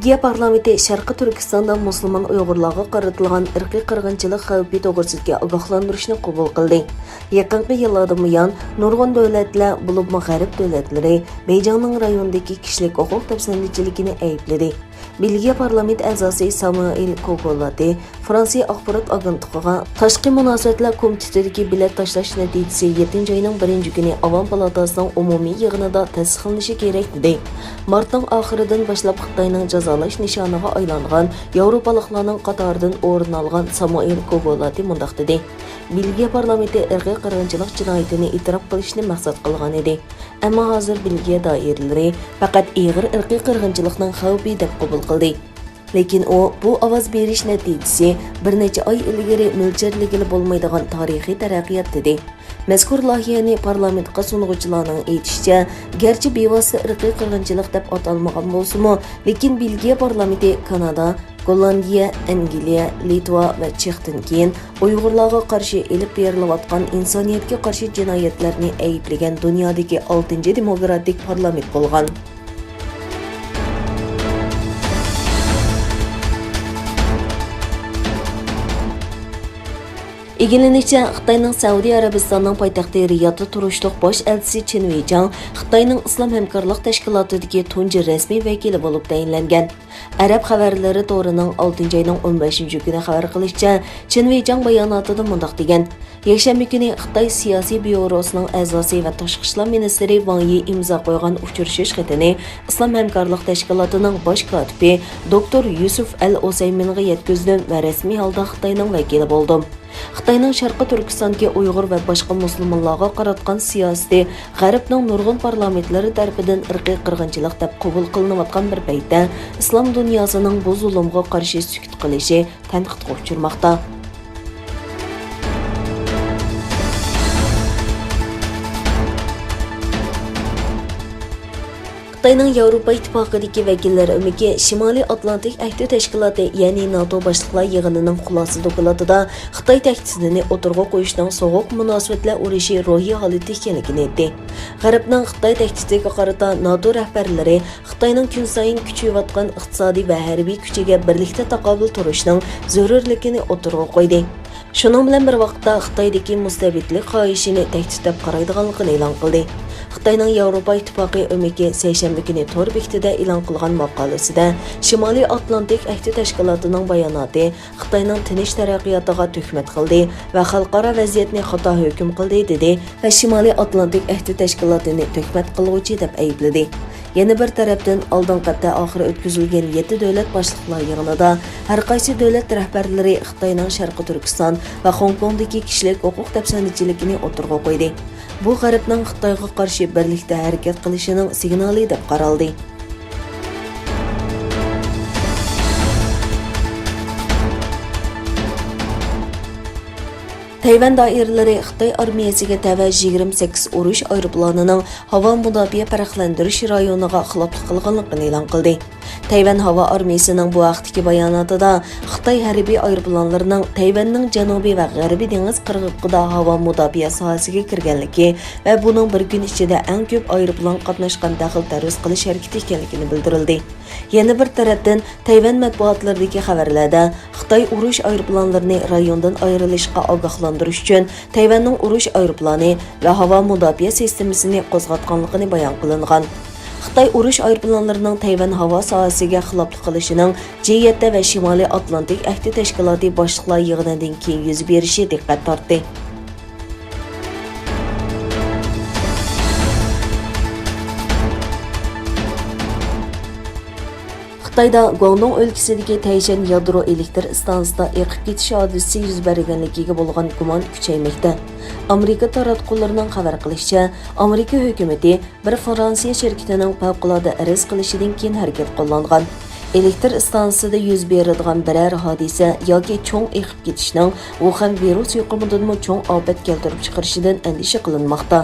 Belgiya parlamenti Sharqi Turkistonda musulmon Uyg'urlarga qaratilgan irqiy qirg'inchilik xavfi to'g'risida ogohlantirishni qabul qildi. Yaqinqi yillardan buyon nurg'un davlatlar, bo'lib G'arb davlatlari Beyjingning rayondagi kishilik huquq tafsirchiligini aybladi. Belgiya parlament a'zosi Samuel Kogolati Fransiya axborot agentligiga tashqi munosabatlar komitetidagi bilet tashlash natijasi 7 oyning 1-kuni Avam palatasining umumiy yig'inida tasdiqlanishi kerak dedi. Martning oxiridan boshlab Xitoyning jazolash nishoniga aylangan Yevropaliklarning qatoridan o'rin olgan Samuel Kogolati mundaq dedi. Belgiya parlamenti irqiy qirg'inchilik jinoyatini e'tirof qilishni maqsad qilgan edi. Ammo hozir Belgiya doiralari faqat ig'ir irqiy qirg'inchilikning xavfi deb qabul qildi. Lekin bu ovoz berish natijasi bir necha oy ilgari mo'ljallangan bo'lmaydigan tarixiy taraqqiyot dedi. Mazkur loyihani parlamentga sunuvchilarning aytishicha, garchi bevosita irqiy qirg'inchilik deb atalmagan bo'lsa-mu, lekin Belgiya parlamenti Kanada, Gollandiya, Angliya, Litva va Chexdan keyin Uyg'urlarga qarshi elib berilayotgan insoniyatga qarshi jinoyatlarni ayblagan dunyodagi 6-demokratik parlament bo'lgan. İlgilenişçe, Xitayning Saudiya Arabistonning poytaxti Riyodda turishliq bosh elchisi Chen Weijang Xitoyning Islom hamkorlik tashkilotidagi tunji rasmiy vakili bo'lib tayinlangan. Arab xabarlari to'rining 6-oyning 15-kuni xabar qilishicha, Chen Weijang bayonotida mundaq degan: Yakshanba kuni Xitoy siyosiy byurosining a'zosi va tashqi ishlar ministri Wang Yi imzo qo'ygan uchrashish xatini Islom hamkorlik tashkilotining bosh kotibi Dr. Yusuf Al-Usayminga yetkazdim va rasmiy holda Xitoyning vakili bo'ldim. Xitoyning Sharqi Turkistondagi Uyg'ur va boshqa musulmonlarga qaratgan siyosati G'arbning nurg'un parlamentlari tarafidan irqiy qirg'inchilik deb qabul qilinayotgan bir paytda islom dunyosining bu zulmga qarshi sukut qilishi tanqidga uchirmoqda. Xitoyning Yevropa ittifoqidagi vakillari umiki Shimoliy Atlantik ahdi tashkiloti, ya'ni NATO boshliqlar yig'inining xulosa dokladida Xitoy tahdidini o'tirg'a qo'yishning sovuq munosabatlar urushi ro'yi holati ekanligini aytdi. G'arbning Xitoy tahdidiga qarata NATO rahbarlari Xitoyning kun sayin kuchayayotgan iqtisodiy va harbiy kuchiga birlikda taqobil turishning zarurligini o'tirg'a qo'ydi. Shuning bilan bir vaqtda Xitoydagi mustabidlik xohishini tahdid deb qaraydiganligini e'lon qildi. Xitoyning Yevropa ittifoqi umiki seshanba kuni to'r bekitida e'lon qilgan maqolasida Shimoliy Atlantik ahdi tashkilotining bayonoti Xitoyning tinch taraqqiyotiga tuhmat qildi va xalqaro vaziyatni xato hukm qildi dedi va Shimoliy Atlantik ahdi tashkilotini tuhmat qiluvchi deb aybladi. Yana bir tarafdan oldingi hafta oxiri o'tkazilgan 7 davlat boshliqlar yig'inida har qaysi davlat rahbarlari Xitoyning Sharqi Turkiston va Hong Kongdagi kishilik huquq tafsirchiligini o'tirg'a qo'ydi. Bu G'arbning Xitoyga qarshi birlikda harakat qilishining signali deb qaraldi. Tayvan doiralari Xitoy armiyasiga tava 28 urush aeroplanining havo mudofaa farqlantirish rayoniga xiloflik qilganligini e'lon qildi. Tayvan havo armiyasining bu vaqtdagi bayonotida Xitoy harbiy aeroplanlarining Tayvanning janubiy va g'arbiy dengiz qirg'oqida havo mudofaa sohasiga kirganligi va buning bir kun ichida eng ko'p aeroplan qatnashgan daxil tarvuz qilish harakati ekanligini bildirildi. Yana bir tarafdan Tayvan matbuotlaridagi xabarlarda Xitoy urush aeroplanlarini rayondan ayrilishga ogohlantirish uchun Tayvanning urush aeroplani va havo mudofaa sistemasini qo'zg'atganligini bayon qilingan. Xitoy urush aeroplanlarining Tayvan havo sohasiga xiloflik qilishining G7 va Shimoliy Atlantik ahdi tashkiloti boshliqlar yig'inidan keyin yuz berishi diqqat tortdi. Xitoyda Guangdong o'lkasidagi Taishan yadro elektr stansiyasida eqib ketish hodisasi yuz berganligiga bo'lgan gumon kuchaymoqda. Amerika taratqullarining xabar qilishicha, Amerika hukumatı bir Fransiya shirkatining favqulodda arz qilishidan keyin harakat qo'llangan. Elektr stansiyasida yuz beradigan biror hodisa yoki cho'ng eqib ketishning Wuhan virus yuqumidan cho'ng ofat keltirib chiqarishidan andisha qilinmoqda.